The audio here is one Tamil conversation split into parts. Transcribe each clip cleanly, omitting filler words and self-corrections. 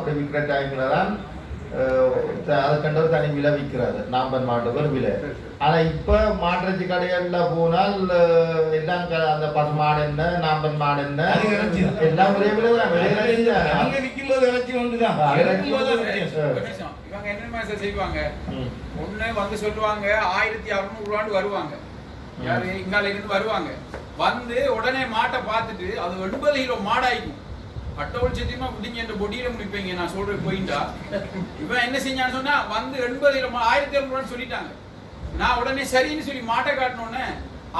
அப்படி விற்கிற டைமில் தான் அதை கண்டு ஒரு தனி விலை விற்கிறது நாம்பன் மாட்டுக்கு ஒரு விலை. ஆனால் இப்போ மாட்டிறைச்சி கடைகளில் போனால் எல்லாம் அந்த பசு மாடு என்ன நாம்பன் மாடு என்ன எல்லாம் ஒரே விலை தான். இவங்க என்ன செய்வாங்க, ஒண்ணு வந்து சொல்லுவாங்க 1600 ரூபான்னு வருவாங்க, யாரு இங்கால இருந்து வருவாங்க, வந்து உடனே மாட்டை பார்த்துட்டு அது 80 கிலோ மாடாயிக்கும். கட்டவுள் சத்தியமா முடிஞ்ச என்ற பொடியில முடிப்பீங்க நான் சொல்றேன் போயிட்டா. இவன் என்ன செஞ்சான்னு சொன்னா வந்து 80 கிலோ 1200 ரூபான்னு சொல்லிட்டாங்க. நான் உடனே சரின்னு சொல்லி மாட்டை காட்டினோடனே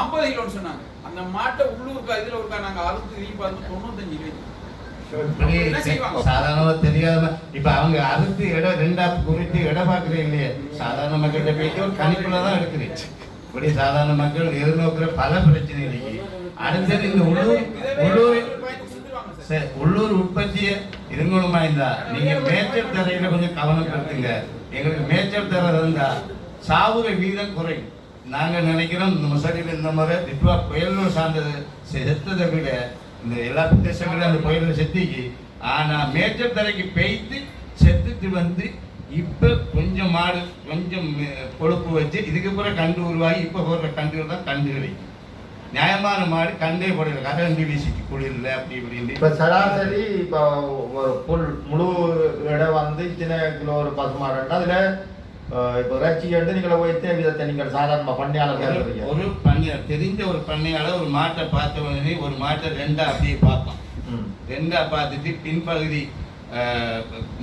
50 கிலோன்னு சொன்னாங்க. அந்த மாட்டை உள்ளூருக்கா இதுல இருக்கா நாங்க 95 சாதாரணமா தெரியாம இப்ப அவங்க அறுத்து இடம் ரெண்டா குறித்து இடம் பாக்குறேன் இல்லையே. சாதாரண மக்கள்கிட்ட போயிட்டு ஒரு கணிப்புலதான் எடுக்கிறேன். இப்படி சாதாரண மக்கள் எதிர்நோக்கிற பல பிரச்சனை இருக்கு. அடுத்தது இந்த உள்ளூர் உற்பத்தியை இருங்கணுமா இருந்தா நீங்க மேய்ச்சல் தரையில கொஞ்சம் கவனம் பெறுத்துங்க. எங்களுக்கு மேய்ச்சல் தர இருந்தா சாவுற வீதம் குறையும். நாங்க நினைக்கிறோம் இந்த முசடியில் இந்த முறை திட்டுவா புயல் சார்ந்தது செத்ததை விட இந்த எல்லா பிரதேசங்களும் அந்த புயல செத்திக்கு. ஆனா மேய்ச்சல் தரைக்கு பெய்து செத்துட்டு வந்து இப்ப கொஞ்சம் மாடு கொஞ்சம் கொழுப்பு வச்சு இதுக்கு பிறகு கண்டு உருவாகி இப்ப போடுற கண்டுகள் தான் கண்டு கிடைக்கும். நியாயமான மாடு கண்டே போடல கரண்டி வீசிக்கு குளிர்ல அப்படி இப்படின்னு. இப்ப சராசரி இப்போ ஒரு புல் முழு இடம் வந்து இத்தனை கிலோ ஒரு பசு மாடுன்னா அதுல இப்போ இறைச்சி வந்து நீங்களை வைத்தே விதத்தை நீங்கள் சாதாரண பண்ணையாளர் ஒரு பண்ணையாளர் தெரிஞ்ச ஒரு பண்ணையாளர் ஒரு மாட்டை பார்த்த உடனே ஒரு மாட்டை ரெண்டா அப்படியே பார்ப்பான். ரெண்டா பார்த்துட்டு பின்பகுதி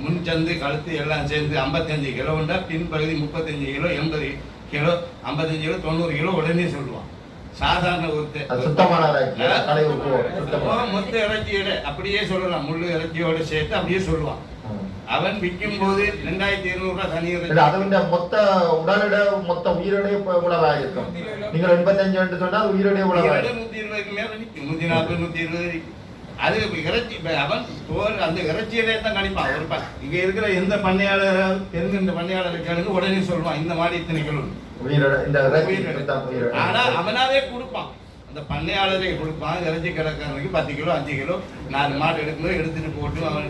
முன்சந்து கழுத்து எல்லாம் சேர்ந்து 55 கிலோ உண்டா, பின்பகுதி 35 கிலோ 80 கிலோ 55 கிலோ 90 கிலோ உடனே சொல்லுவான். சாதாரண மொத்த இறைச்சி எடை அப்படியே சொல்லலாம், முள்ளு இறைச்சியோட சேர்த்து அப்படியே சொல்லுவான். அவன் விற்கும் போது 2200 ரூபாய் தனியாக அதோட மொத்த உடலிட மொத்த உயிரிடை உழவாக இருக்கும். நீங்கள் 85 சொன்னால் உயிரிடை உழவாக 120 மேல நிற்கும், 140 120. அது இறைச்சி அவன் தோல் அந்த இறைச்சியிலே தான் கணிப்பான். ஒரு இங்க இருக்கிற எந்த பண்ணையாளர் தெரிஞ்ச பண்ணையாளர் கேளுங்க உடனே சொல்லுவான் இந்த மாதிரி இத்தனை கிலோ உயிரிட. ஆனா அவனாவே கொடுப்பான், அந்த பண்ணையாளரை கொடுப்பான். இறைச்சி கிடக்கிறதுக்கு 10 கிலோ 5 கிலோ 4 மாடு எடுக்கணும், எடுத்துட்டு போட்டு அவன்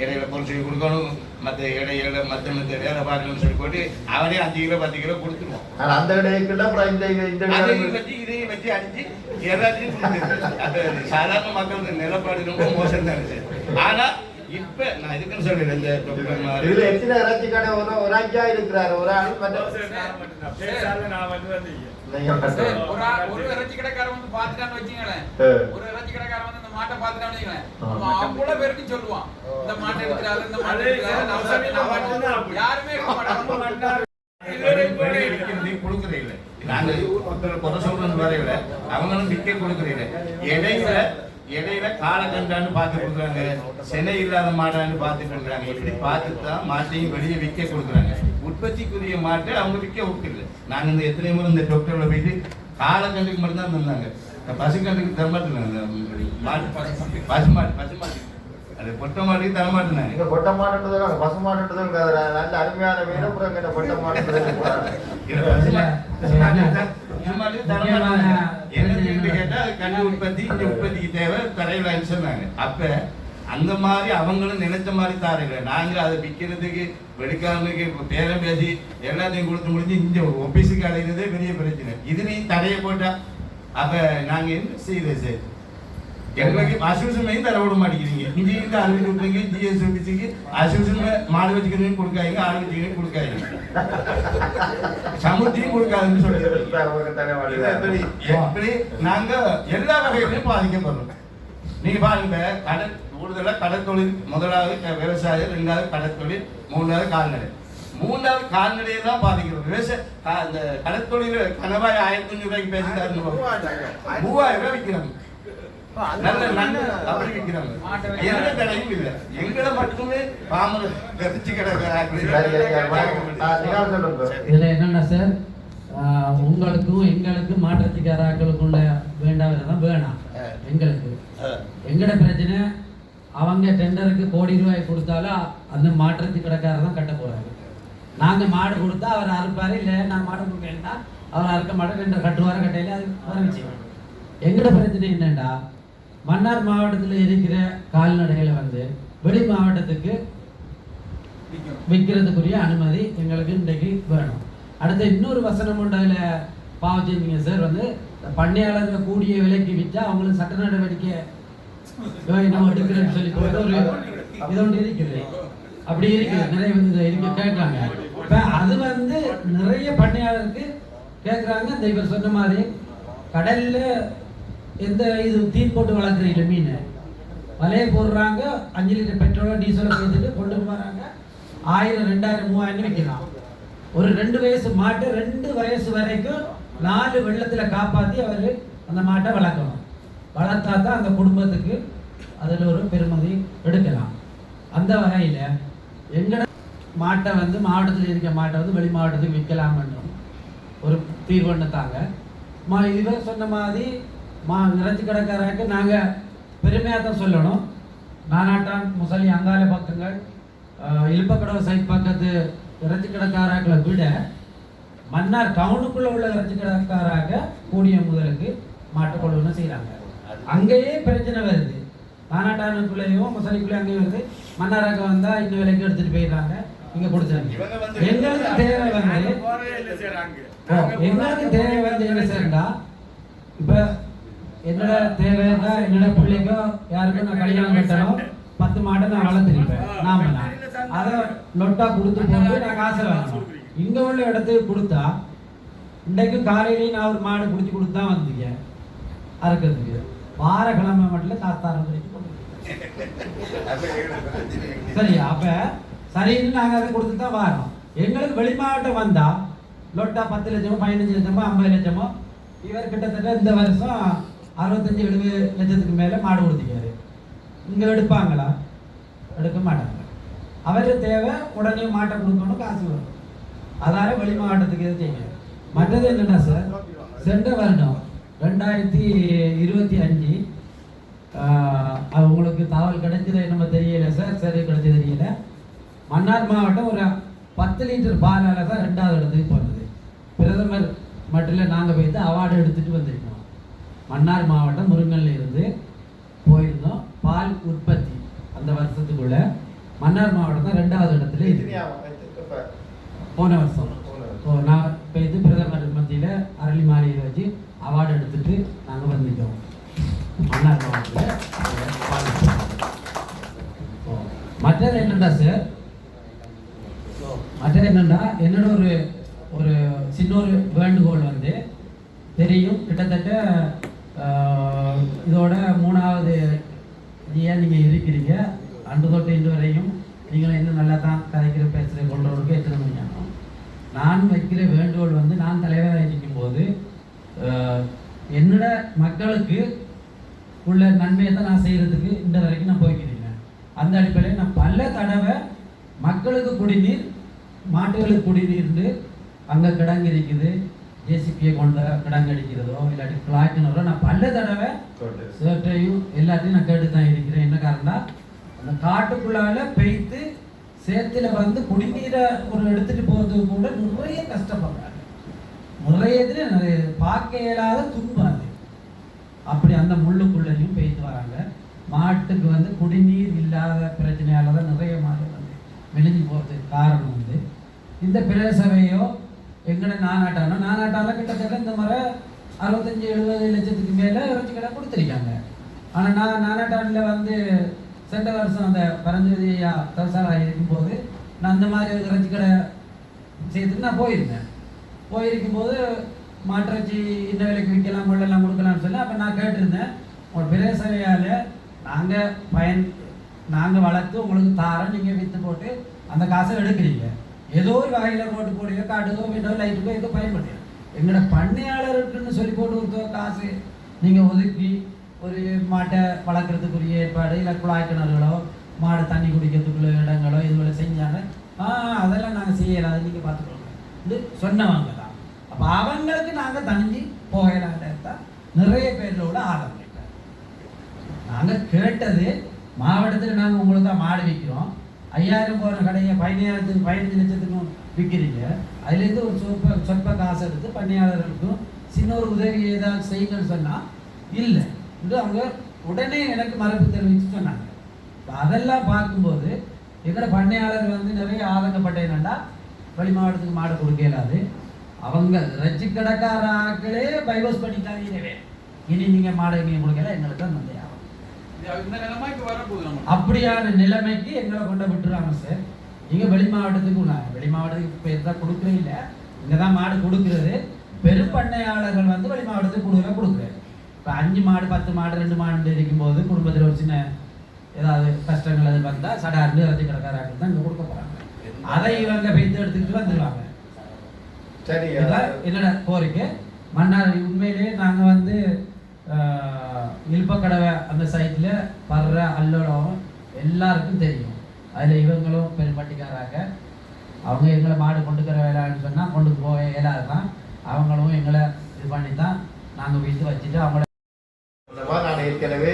இடையில பொருள் சொல்லி கொடுக்கணும், மற்ற இடையில மற்ற வேலை பார்க்கணும்னு சொல்லி போட்டு அவனே 5 கிலோ 10 கிலோ கொடுத்துருவான். அந்த இடையில இதையும் வச்சு அடிச்சு எல்லாத்தையும் சாதாரண மக்களுக்கு நிலப்பாடு ரொம்ப மோசம் தான் இருந்துச்சு. ஆனா இப்ப நான் இதுக்குன்னு சொல்றேன், இதுல எத்தனை இறைச்சி கடை ஒரு ஐயா இருக்கிறாரு ஒரு ஆள் ஒரு இறைச்சி கடைக்காரன் வந்து பாத்துட்டான்னு வச்சுங்களேன், ஒரு இறைச்சி கடைக்காரன் வந்து இந்த மாட்டை பாத்துட்டான்னு வச்சுங்களேன், அவ்வளவு பேருக்கு சொல்லுவான் இந்த மாட்டை எடுக்கிறாரு இந்த மாட்டை எடுக்கிறாரு. யாருமே கொடுக்கறே இல்லை. நாங்க குறை சொல்றது வரையில அவங்களும் விற்க கொடுக்கறே இல்லை. இடையில காலை கண்டான்னு பார்த்து கொடுக்குறாங்க, சென்னை இல்லாத மாடான்னு பார்த்து கொடுக்குறாங்க. இப்படி பார்த்து தான் மாட்டையும் வெளியே விற்க கொடுக்குறாங்க. உற்பத்திக்குரிய மாட்டை அவங்க விற்க விட்டுல. நாங்க இந்த எத்தனை முறை இந்த டாக்டர்ல போயிட்டு காலை கண்டுக்கு மட்டும் தான் தந்தாங்க, பசு கண்டுக்கு தரமாட்டேங்க. பசுமாட்டு அது பொட்டை மாட்டுக்கு தரமாட்டேனாங்க. பொட்டை மாடுன்றதும் பசு மாடுன்றதும் நல்ல அருமையான வீரப்புறம் பொட்டை மாடுன்றது கண்டு உற்பத்தி இந்த உற்பத்திக்கு தேவை தரையில சொன்னாங்க. அப்ப அந்த மாதிரி அவங்களும் நினைச்ச மாதிரி தாரையில நாங்க அதை விற்கிறதுக்கு வெடிக்காமக்கு பேரம் பேசி எல்லாத்தையும் கொடுத்து முடிஞ்சு இந்த ஒபிஸுக்கு அடைகிறதே பெரிய பிரச்சனை. இதுலயும் தடையை போட்டா அப்ப நாங்க என்ன செய்யுது சார், எங்களுக்கு அசூசமையும் தர விட மாட்டேங்கிறீங்க. இங்கேயும் அனுப்பி விட்டுறீங்க, ஜிஎஸ் ஆஃபீஸுக்கு அசூசமை மாடு வச்சுக்கிறதையும் கொடுக்காதீங்க, ஆடு வச்சுக்கிறதையும் கொடுக்காதீங்க, சமுத்தியும் கொடுக்காதுன்னு சொல்லி எப்படி நாங்க எல்லா வகையிலையும் பாதிக்கப்படுறோம். நீங்க பாருங்க, கடல் கூடுதலா கடற்தொழில் முதலாவது விவசாயம், 2வது கடற்தொழில், 3வது கால்நடை. 3வது கால்நடையை தான் பாதிக்கிறோம். விவசாய அந்த கடற்தொழில் கணவாய் 1500 ரூபாய்க்கு பேசிட்டாரு, 3000 ரூபாய் விற்கிறாங்க. எங்களை மட்டுமே இதுல என்னன்னா சார், உங்களுக்கும் எங்களுக்கும் மாற்றத்துக்காரர்களுக்குள்ள வேண்டாம் வேணாம். எங்களுக்கு எங்கட பிரச்சனை, அவங்க டெண்டருக்கு கோடி ரூபாய் கொடுத்தாலும் அந்த மாற்றத்துக்கு கடைக்காரர் தான் கட்ட போறாரு. நாங்க மாடு கொடுத்தா அவர் அறுப்பாரு, இல்லை நான் மாடு கொடுக்கா அவர் அறுக்க மாட்டேன், டெண்டர் கட்டுவார கட்டையில அது ஆரம்பிச்சு. எங்கட பிரச்சனை என்னண்டா, மன்னார் மாவட்டத்தில் இருக்கிற கால்நடைகளை வந்து வெளி மாவட்டத்துக்கு விற்கிறதுக்குரிய அனுமதி எங்களுக்கு இன்றைக்கு வேணும். அடுத்து இன்னொரு வசனம் உண்டு, அதில் பாவச்சிருந்தீங்க சார், வந்து பண்ணையாளர்கள் கூடிய விலைக்கு விற்றா அவங்களுக்கு சட்ட நடவடிக்கை நம்ம எடுக்கிறேன்னு சொல்லி ஒரு இது ஒன்று இருக்குது. அப்படி இருக்குது, நிறைய வந்து இருக்க கேட்குறாங்க. இப்போ அது வந்து நிறைய பண்ணையாளருக்கு கேட்குறாங்க. இந்த இவர் சொன்ன மாதிரி கடலில் எந்த இது தீர் போட்டு வளர்க்குறீங்க மீன் வலையை போடுறாங்க, 5 லிட்டர் பெட்ரோலை டீசலை சேர்த்துட்டு கொண்டு வராங்க, 1000, 2000, 3000 விற்கலாம். ஒரு 2 வயசு மாட்டை 2 வயசு வரைக்கும் 4 வெள்ளத்தில் காப்பாற்றி அவர் அந்த மாட்டை வளர்க்கணும். வளர்த்தா தான் அந்த குடும்பத்துக்கு அதில் ஒரு பெருமதி எடுக்கலாம். அந்த வகையில் எங்களோட மாட்டை வந்து மாவட்டத்தில் இருக்க மாட்டை வந்து வெளி மாவட்டத்துக்கு விற்கலாம்ன்றோம் ஒரு தீர்வுன்னத்தாங்க. இவர் சொன்ன மாதிரி இறைச்சி கடைக்காரருக்கு நாங்கள் பெருமையாக தான் சொல்லணும். நானாட்டான், முசலி, அங்கால பக்கங்கள், இழுப்பக்கடவை சைட் பக்கத்து இறைச்சி கடைக்காரர்களை விட மன்னார் டவுனுக்குள்ளே உள்ள இறைச்சி கடைக்காராக கூடிய முதலுக்கு மாட்டு கொள்வனை செய்கிறாங்க. அங்கேயே பிரச்சனை வருது. நானாட்டானுக்குள்ளேயும் முசலிக்குள்ளேயும் அங்கேயும் வருது. மன்னாராக்க வந்தால் இன்னும் விலைக்கு எடுத்துகிட்டு போயிடுறாங்க, இங்கே கொடுத்துருங்க. எங்களுக்கு தேவை வந்து என்ன செய்யண்டா, இப்போ என்னோட தேவைன்னா என்னோட பிள்ளைக்கோ யாருக்கும் நான் கல்யாணம் கட்டணும், 10 மாட்டை நான் வளர்த்துருப்பேன். நாம அதை லொட்டா கொடுத்து போட்டு நான் காசை வேணும். இங்கே உள்ள இடத்துக்கு கொடுத்தா இன்றைக்கும் காலையிலேயும் நான் ஒரு மாடு பிடிச்சி கொடுத்து தான் வந்தீங்க அறுக்கிறதுக்கு. வார கிழமை மட்டும் காசு தரம் சரி. அப்போ சரின்னு நாங்கள் அதை கொடுத்து தான் வரோம். எங்களுக்கு வெளி மாவட்டம் வந்தால் லொட்டா 10 லட்சமோ 15 லட்சமோ 50 லட்சமோ, இவர் கிட்டத்தட்ட இந்த வருஷம் 65-70 லட்சத்துக்கு மேலே மாடு கொடுத்துக்காரு. இங்கே எடுப்பாங்களா? எடுக்க மாட்டாங்க. அவர் தேவை உடனே மாட்டை கொடுக்கணும், காசு வரும். அதால வெளி மாவட்டத்துக்கு இது செய்யுங்க. மற்றது என்னென்னா சார், சென்ற வருடம் 2025 உங்களுக்கு தகவல் கிடைச்சது என்னமோ தெரியல சார், சரி கிடைச்சது தெரியல. மன்னார் மாவட்டம் ஒரு 10 லிட்டர் பாலால் தான் 2வது இடத்துக்கு போனது. பிரதமர் மட்டும் நாங்கள் போய்ட்டு அவார்டு எடுத்துகிட்டு வந்திருக்கோம். மன்னார் மாவட்டம் முருங்கல்ல இருந்து போயிருந்தோம். பால் உற்பத்தி அந்த வருஷத்துக்குள்ள மன்னார் மாவட்டம் தான் 2வது இடத்துல இருக்கு. போன வருஷம் நான் போய்ட்டு பிரதமர் மத்தியில் அரளி மாலையை வச்சு அவார்டு எடுத்துட்டு நாங்கள் வந்திருக்கோம். மன்னார் மாவட்டத்தில் மற்றது என்னண்டா சார், மற்றது என்னண்டா என்னோட ஒரு சின்ன ஒரு வேண்டுகோள் வந்து தெரியும். கிட்டத்தட்ட இதோட 3வது ஏன் நீங்கள் இருக்கிறீங்க, அன்று தொட்டு இன்று வரையும் நீங்களும் இன்னும் நல்லா தான் கதைக்கிற பேசுகிற கொண்டவருக்கு எத்தனை மணியாகும். நான் வைக்கிற வேண்டுகோள் வந்து நான் தலைவராக இருக்கும்போது என்னோட மக்களுக்கு உள்ள நன்மையை தான் நான் செய்கிறதுக்கு இந்த வரைக்கும் நான் போய்க்கிறேன். அந்த அடிப்படையில் நான் பல தடவை மக்களுக்கு குடிநீர், மாட்டுகளுக்கு குடிநீர்ந்து அங்கே கிடங்கு இருக்குது, ஜேசிபியை கொண்ட கிடங்கு அடிக்கிறதோ இல்லாட்டி பிளாட்டினரோ நான் பல தடவை சேட்டையும் எல்லாத்தையும் நான் கேட்டு தான் இருக்கிறேன். என்ன காரணம்னா, அந்த காட்டுக்குள்ளால பெய்த்து சேத்துல வந்து குடிநீரை ஒரு எடுத்துகிட்டு போகிறதுக்கு கூட நிறைய கஷ்டப்படுறாங்க. நிறைய பார்க்க இயலாத துன்பாது. அப்படி அந்த முள்ளுக்குள்ளையும் பெய்து வராங்க. மாட்டுக்கு வந்து குடிநீர் இல்லாத பிரச்சனையால தான் நிறைய மாடு வந்து மெலிஞ்சு போகிறதுக்கு காரணம் வந்து இந்த பிரதேசவையோ எங்கட நானாட்டால கிட்டத்தட்ட இந்த முறை 65-70 லட்சத்துக்கு மேலே இறைச்சி கடை கொடுத்துருக்காங்க. ஆனால் நான் நானாட்டானில் வந்து சென்ற வருஷம் அந்த பரஞ்சோதியா தவசாலாக இருக்கும்போது நான் அந்த மாதிரி இறைச்சி கடை செய்துட்டு நான் போயிருக்கும்போது மாட்டிறைச்சி இந்த விலைக்கு விற்கலாம், கொள்ளலாம், கொடுக்கலாம்னு சொல்லி அப்போ நான் கேட்டிருந்தேன், உங்கள் பிரதேசவையால் நாங்கள் வளர்த்து உங்களுக்கு தாரம், நீங்கள் விற்று போட்டு அந்த காசை எடுக்கிறீங்க. ஏதோ ஒரு வகையில் ரோட்டு போடுவோ காட்டுக்கோ வீட்டோ லைட்டுக்கோ ஏதோ பயன்படுறீங்க. எங்களோட பண்ணையாளருக்குன்னு சொல்லி போட்டு கொடுத்த காசு நீங்கள் ஒதுக்கி ஒரு மாட்டை வளர்க்குறதுக்குரிய ஏற்பாடு, இல்லை குழாய் கிணறுகளோ மாடு தண்ணி குடிக்கிறதுக்குள்ள இடங்களோ இதுகளை செஞ்சாங்க. அதெல்லாம் நாங்கள் செய்யலாம், அதை நீங்கள் பார்த்துக்கோங்க இது சொன்னவங்க தான். அப்போ அவங்களுக்கு நாங்கள் தனிஞ்சு போகலான்ட்டு நிறைய பேரோட ஆரம்பிப்பேன். நாங்கள் கேட்டது மாவட்டத்தில் நாங்கள் உங்களுக்கு தான் மாடு விற்கிறோம், 5000 போகிற கடையை 15000த்துக்கு 15 லட்சத்துக்கும் விற்கிறீங்க, அதுலேருந்து ஒரு சொற்ப காசு எடுத்து பண்ணையாளர்களுக்கும் சின்ன ஒரு உதவி ஏதாவது செய்யுங்கன்னு சொன்னால் இல்லை என்று அவங்க உடனே எனக்கு மறுப்பு தெரிவித்து சொன்னாங்க. அதெல்லாம் பார்க்கும்போது எங்களோட பண்ணையாளர் வந்து நிறைய ஆதங்கப்பட்ட என்னன்னா வெளி மாவட்டத்துக்கு மாடு கொடுக்க இயலாது. அவங்க ரச்சி கடைக்கார ஆட்களே பைபாஸ் பண்ணிட்டாங்க. இனி நீங்க மாடு நீங்க கொடுக்கல எங்களுக்கு தான் நந்தையாகும். அப்படியான நிலைமைக்கு எங்களை கொண்டு விட்டுறாங்க சார். நீங்க வெளி மாவட்டத்துக்கு பேர் தான் கொடுக்குறே இல்லை, இங்கே தான் மாடு கொடுக்குறது. பெரும் பண்ணையாளர்கள் வந்து வெளி மாவட்டத்துக்கு கொடுக்குறாரு. இப்போ 5 மாடு 10 மாடு 2 மாடு இருக்கும்போது குடும்பத்தில் ஒரு சின்ன ஏதாவது கஷ்டங்கள் அது வந்தால் சடார்ந்து ரத்தி கடைக்காரர்கள் தான் இங்கே கொடுக்க போகிறாங்க. அதை இவங்க பெய்து எடுத்துக்கிட்டு வந்துடுவாங்க. சரி, என்னோட கோரிக்கை மன்னார் உண்மையிலேயே நாங்கள் வந்து இல்பக்கடவை அந்த சைட்டில் படுற அல்லோடம் எல்லாருக்கும் தெரியும். அதில் இவங்களும் பெரும்பட்டிக்காராங்க. அவங்க எங்களை மாடு கொண்டுக்கிற வேலைன்னு சொன்னால் கொண்டு போக இயலாதுதான். அவங்களும் எங்களை இது பண்ணி தான் நாங்கள் வீட்டு வச்சுட்டு அவங்கள நான் ஏற்கனவே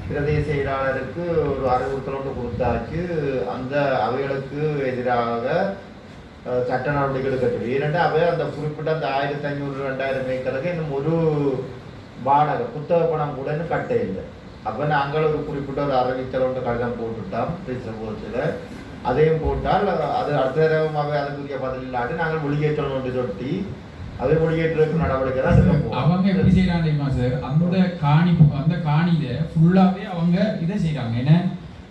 பிரதேச செயலாளருக்கு ஒரு அறிவுறுத்தல் கொடுத்தாச்சு. அந்த அவைகளுக்கு எதிராக சட்ட நடவடிக்கை எடுக்கட்டும். ஏனென்றால் அவை அந்த குறிப்பிட்ட அந்த 1500-2000 ஏக்கருக்கு இன்னும் ஒரு வாடகை புத்தக பணம் கூட இன்னும் கட்ட இல்லை. அப்போ நாங்கள் ஒரு குறிப்பிட்ட ஒரு அறிவித்தல் ஒன்று கடிதம் போட்டுட்டோம் பேசும்போது. அதையும் போட்டால் அது அடுத்த தடவை அவை அதுக்குரிய பதில் இல்லாட்டி நாங்கள் வெளியேற்றணும் ஒன்று சொட்டி அதை வெளியேற்றுவதற்கு நடவடிக்கை தான் எடுக்க. அவங்க எப்படி செய்யறாங்க தெரியுமா சார்? அந்த காணியில ஃபுல்லாவே அவங்க இதை செய்யறாங்க. ஏன்னா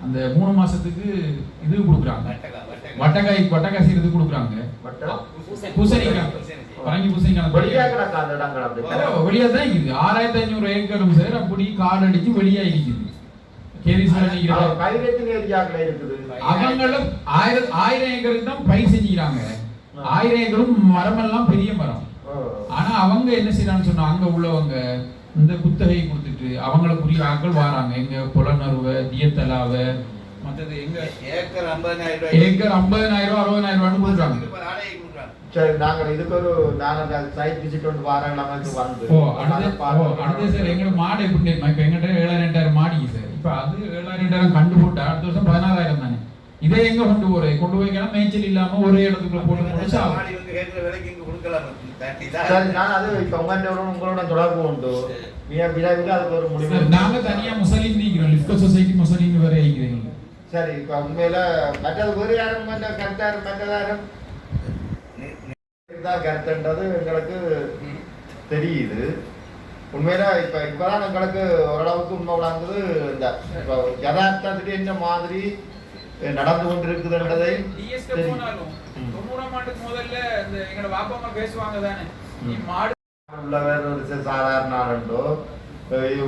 அந்த 3 மாசத்துக்கு இது கொடுக்குறாங்க, வட்டக்காய் செய்யறதுக்கு கொடுக்குறாங்க. பூசணிக்காய் பரங்கி பூசணிக்காய் வெளியா தான் இருக்குது. 6500 ஏக்கரும் சார் அப்படி காடு அடிச்சு வெளியா இருக்குது. அவங்களும் 1000 ஏக்கருக்கு தான் பயிர் செஞ்சுக்கிறாங்க. 1000 ஏக்கரும் மரமெல்லாம் பெரிய மரம். ஆனா அவங்க என்ன செய்யறான்னு சொன்னா அங்க உள்ளவங்க இந்த குத்தகை கொடுத்துட்டு அவங்களுக்குரிய ஆட்கள் வராங்க. எங்க புலனருவ தியத்தலாவ மற்றது எங்க ஏக்கர் 50000 60000 கொடுக்குறாங்க. சரி, நாங்கள் இதுக்கு ஒரு நாங்கள் சைட் விசிட் வந்து வாரங்களுக்கு வந்து அடுத்த சார் எங்களோட மாடு எப்படி இப்ப எங்கிட்ட 7000-8000 மாடிக்கு சார். இப்ப அது 7000-8000 கண்டு போட்டா அடுத்த வருஷம் 16000 தானே. இதே எங்க கொண்டு போய்க்கலாம் மேய்ச்சல் இல்லாம ஒரே இடத்துக்குள்ள போட்டு உங்களோட தொடர்பு உண்டு. அதுக்கு ஒரு முடிவு நாங்க தனியா முஸ்லீம் நீக்கிறோம். லிஃப்ட் சொசைட்டி முஸ்லீம் வேற ஆகிக்கிறீங்க. சரி, இப்ப உண்மையில மற்றது ஒரு யாரும் கருத்தாரும் மற்றதாரும் கருத்துன்றது எங்களுக்கு தெரியுது. உண்மையில இப்பதான் எங்களுக்கு ஓரளவுக்கு உண்மை விளாங்குது. இந்த யதார்த்தத்துக்கு என்ன மாதிரி நடந்து கொண்டிருக்குதுன்றதை உள்ளவர் ஒரு சாதாரண ஆளுண்டோ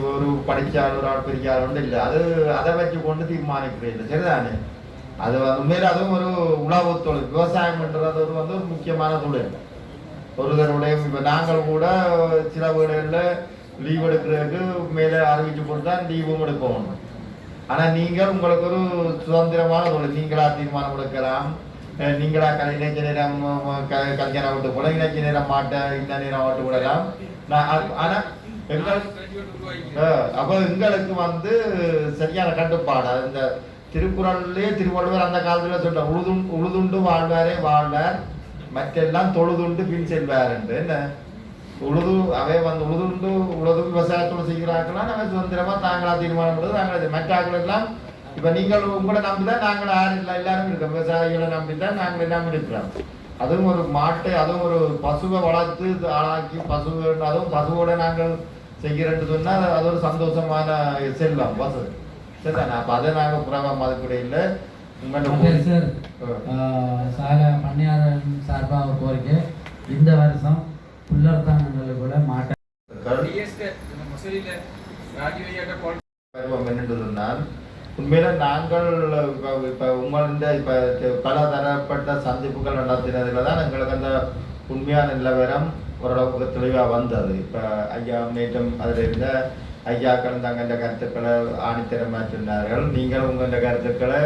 ஒரு படிச்ச ஆள் ஒரு ஆள் பெரிய ஆள் இல்லை. அது அதை வச்சு கொண்டு தீர்மானிக்கிறேன். சரிதானே? அது உண்மையில அதுவும் ஒரு உழவு தொழில். விவசாயம் பண்றது ஒரு முக்கியமான தொழில். ஒருவருடைய இப்ப நாங்கள் கூட சில வீடுகளில் லீவ் எடுக்கிறதுக்கு மேலே அறிவிச்சு போட்டு தான் லீவும் எடுப்போம். ஆனா நீங்கள் உங்களுக்கு ஒரு சுதந்திரமான தொழில். நீங்களா தீர்மானம் எடுக்கலாம். நீங்களா இணைச்ச நேரம் கல்யாணம் விட்டு போல, இணைச்ச நேரம் மாட்ட இந்த நேரம் விட்டு விடலாம். ஆனா அப்ப எங்களுக்கு சரியான கட்டுப்பாடு. இந்த திருக்குறள்லயே திருவள்ளுவர் அந்த காலத்துல சொல்ற உழுதுண்டு வாழ்வாரே வாழ்வார் மற்றெல்லாம் தொழுதுண்டு பின் செல்வார் என்று. என்ன உழுது அவை உழுது விவசாயத்தோடு செய்கிறார்களா நம்ம சுதந்திரமா தாங்களா தீர்மானம் பண்ணுறது நாங்கள் மற்ற ஆக்கள் எல்லாம். இப்ப நீங்கள் உங்களை நம்பிதான் நாங்கள் எல்லாரும் இருக்கோம். விவசாயிகளை நம்பிதான் நாங்கள் எல்லாம் இருக்கிறோம். அதுவும் ஒரு மாட்டை அதுவும் ஒரு பசுவை வளர்த்து ஆளாக்கி அதுவும் பசுவோட நாங்கள் செய்கிறேன்னு சொன்னா அது ஒரு சந்தோஷமான செல்வம் பசு. சரிதானே? அப்ப அதை நாங்கள் புறாம மதிப்பிட இல்லை. சார் சால பண்ணையாரன் சார்பாக ஒரு கோரிக்கை. இந்த வருஷம் புல்லர்த்தாங்கல்ல மாட்டை என்னென்று சொன்னால் உண்மையில நாங்கள் இப்ப உங்களிட இப்ப பல தரப்பட்ட சந்திப்புகள் நடத்தினதுல தான் எங்களுக்கு அந்த உண்மையான நிலவரம் ஓரளவுக்கு தெளிவா வந்தது. இப்ப ஐயா நேற்றம் அதுல இருந்த ஐயாக்கள் தங்கள் கருத்துக்களை ஆணித்தரமா சொன்னார்கள். நீங்கள் உங்கள கருத்துக்களை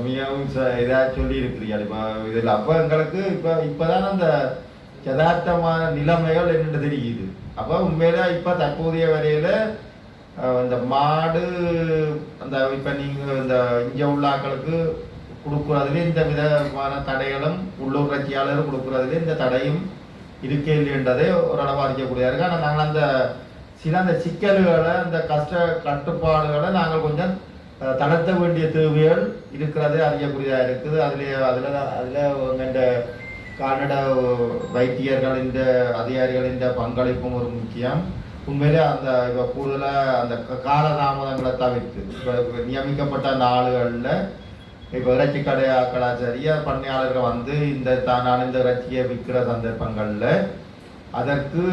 மிகவும் இதா சொல்லி இருக்கிறீர்கள். இப்ப இதுல அப்ப எங்களுக்கு இப்பதான் அந்த யதார்த்தமான நிலைமைகள் என்னென்று தெரியுது. அப்ப உண்மையில இப்ப தற்போதைய வரையில இந்த மாடு அந்த இப்ப நீங்க இந்த இங்க உள்ள ஆக்களுக்கு கொடுக்குறதுல இந்த விதமான தடைகளும் உள்ளூர் கட்சியாளரும் கொடுக்குறதுல இந்த தடையும் இருக்கே இல்லைன்றதை ஓரளவு அறிக்கக்கூடியதா இருக்கு. ஆனால் நாங்கள் அந்த சில அந்த சிக்கல்களை அந்த கட்டுப்பாடுகளை நாங்கள் கொஞ்சம் தளர்த்த வேண்டிய தேவைகள் இருக்கிறது அறியக்கூடியதாக இருக்குது. அதில் எங்கள்ட கால்நட வைத்தியர்களின் அதிகாரிகளின் பங்களிப்பும் ஒரு முக்கியம். உண்மையிலே அந்த இப்போ கூடுதலாக அந்த காலதாமதங்களை தவிர்த்து இப்போ நியமிக்கப்பட்ட அந்த ஆளுகளில் இப்போ இறைச்சி கடையாக்களா சரியா பண்ணையாளர்கள் வந்து நான் இந்த இறைச்சியை விற்கிற சந்தர்ப்பங்களில் அதற்கு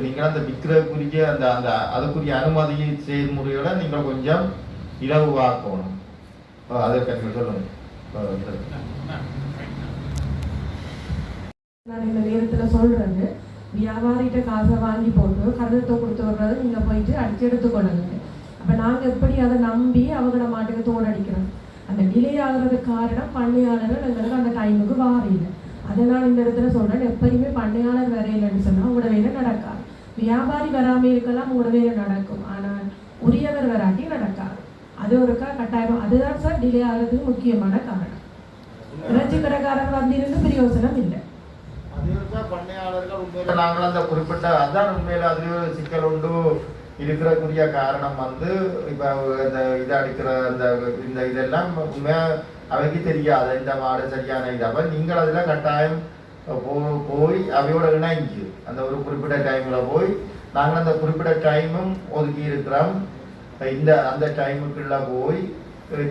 நீங்கள் அந்த விற்கிறதுக்குரிய அந்த அதுக்குரிய அனுமதி செயல்முறையோட நீங்கள் கொஞ்சம் இலகுவாக்கணும். அதற்கு நீங்கள் சொல்லுங்கள். நான் இந்த நேரத்தில் சொல்றது, வியாபாரிகிட்ட காசை வாங்கி போட்டு கருதத்தை கொடுத்து வர்றது நீங்கள் போயிட்டு அடிச்சு எடுத்துக்கொள்ளுங்க. அப்போ நாங்கள் எப்படி அதை நம்பி அவங்கள மாட்டுக்கு தோடடிக்கிறோம். அந்த டிலே ஆகுறதுக்கு காரணம் பண்ணையாளர்கள் எங்களுக்கு அந்த டைமுக்கு வாரையில. அதை நான் இந்த இடத்துல சொல்கிறேன், எப்பயுமே பண்ணையாளர் வரையிலன்னு சொன்னால் உங்களோட வேலை நடக்காது. வியாபாரி வராமல் இருக்கலாம், உங்களோட வேலை நடக்கும். ஆனால் உரியவர் வராட்டி நடக்காது. அது ஒருக்கா கட்டாயம். அதுதான் சார் டிலே ஆகிறதுக்கு முக்கியமான காரணம். இறைச்சி கடைக்காரர் வந்திருந்து பிரயோசனம் இல்லை. பண்ணையாளர்கள் உண்மையில நாங்கள் அந்த குறிப்பிட்ட அதான் உண்மையில அதுல சிக்கல் உண்டு இருக்கிறக்கூடிய காரணம் வந்து இப்போ இந்த இதை அடிக்கிற இந்த இதெல்லாம் உண்மையா அவைக்கு தெரியாது. இந்த மாடு சரியான இது. அப்போ நீங்கள் அதில் கட்டாயம் போய் அவையோட இணைஞ்சு அந்த ஒரு குறிப்பிட்ட டைமில் போய் நாங்கள் அந்த குறிப்பிட்ட டைமும் ஒதுக்கி இருக்கிறோம். அந்த டைமுக்குள்ள போய்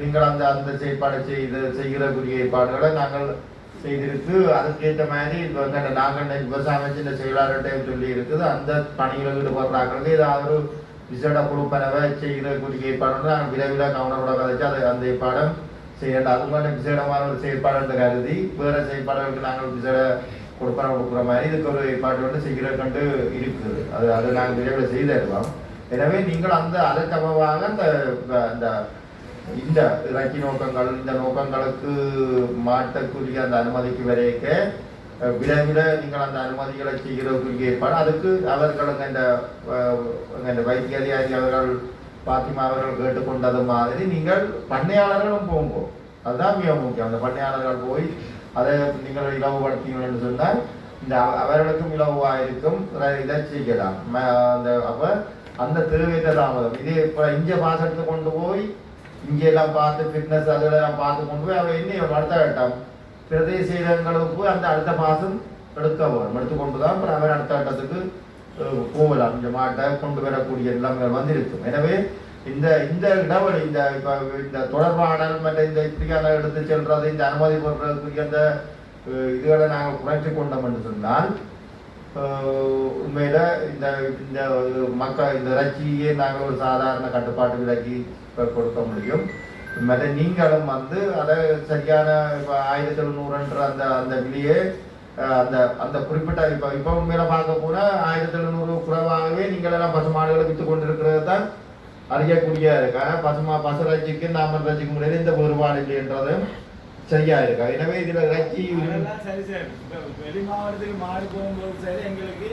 நீங்கள் அந்த செயற்பாடு செய்கிறக்கூடிய ஏற்பாடுகளை நாங்கள் செய்திருக்கு. அதுக்கேற்ற மாதிரி இப்போ நாங்கள் விவசாய அமைச்சின் செயலாளர்கிட்ட சொல்லி இருக்குது. அந்த பணிகளில் ஈடுபடுறாங்களுக்கு ஏதாவது ஒரு விசேட குழுப்பனவை செய்கிறக்கூடிய ஏற்பாடு நாங்கள் விரைவில் கவனப்பட கதைச்சு அந்த ஏற்பாடம் செய்யணும். அது மாதிரி விசேடமான ஒரு செயற்பாடு கருதி வேறு செயற்பாடுகளுக்கு நாங்கள் விசேட கொடுப்பனை கொடுக்குற மாதிரி இதுக்கு ஒரு ஏற்பாடு வந்து செய்கிற கண்டு இருக்குது. அது நாங்கள் விரைவில் செய்திருக்கோம். எனவே நீங்கள் அதற்கமாக இந்த இறைச்சி நோக்கங்கள் இந்த நோக்கங்களுக்கு மாற்றக்கூடிய அந்த அனுமதிக்கு வரைக்க விரைவில் நீங்கள் அந்த அனுமதிகளை செய்கிறதுக்குரிய ஏற்பாடு. அதுக்கு அவர்கள் இந்த வைத்திய அதிகாரி அவர்கள் பாத்திமா அவர்கள் கேட்டுக்கொண்டது மாதிரி நீங்கள் பண்ணையாளர்களும் போகும்போது அதுதான் மிக முக்கியம். அந்த பண்ணையாளர்கள் போய் அதை நீங்கள் இலவுபடுத்தீங்கன்னு சொன்னால் இந்த அவர்களுக்கும் இலவாக இருக்கும். இதை செய்யலாம். அப்போ அந்த தேவையற்ற தாமதம் இது இப்போ இங்கே பாஸ் எடுத்து கொண்டு போய் இங்கெல்லாம் பார்த்து ஃபிட்னஸ் அதெல்லாம் பார்த்து கொண்டு போய் அவள் என்ன அடுத்த கட்டம் பிரதேச இடங்களுக்கு அந்த அடுத்த மாதம் எடுத்துக்கொண்டு தான் அப்புறம் அவர் அடுத்த கட்டத்துக்கு போகலாம். இந்த மாட்டை கொண்டு வரக்கூடிய எல்லாமே வந்திருக்கும். எனவே இந்த இடைவெளி இந்த தொடர்பாடல் மற்ற இந்த இப்படியான எடுத்து செல்றது இந்த அனுமதி போடுறதுக்குரிய அந்த இதுகளை நாங்கள் குறைச்சி கொண்டோம் என்று சொன்னால் உண்மையில இந்த மக்கள் இந்த இறைச்சியே நாங்கள் ஒரு சாதாரண கட்டுப்பாட்டு விலைக்கு கொடுக்க முடியும். மற்ற நீங்களும் வந்து அதை சரியான இப்போ 1700 அந்த விலையே அந்த குறிப்பிட்ட இப்போ உண்மையில பார்க்க போனால் 1700 குறைவாகவே நீங்கள் எல்லாம் பசு மாடுகளை விற்று கொண்டிருக்கிறது தான் அறியக்கூடிய இருக்கா. பசு இறைச்சிக்கு நாம இறைச்சிக்கு முடியாது இந்த வேறுபாடு இல்லைன்றது சரியா இருக்கா. எனவே இதுல இறைச்சி சரி வெளி மாவட்டத்துக்கு மாறி போகும்போது சரி எங்களுக்கு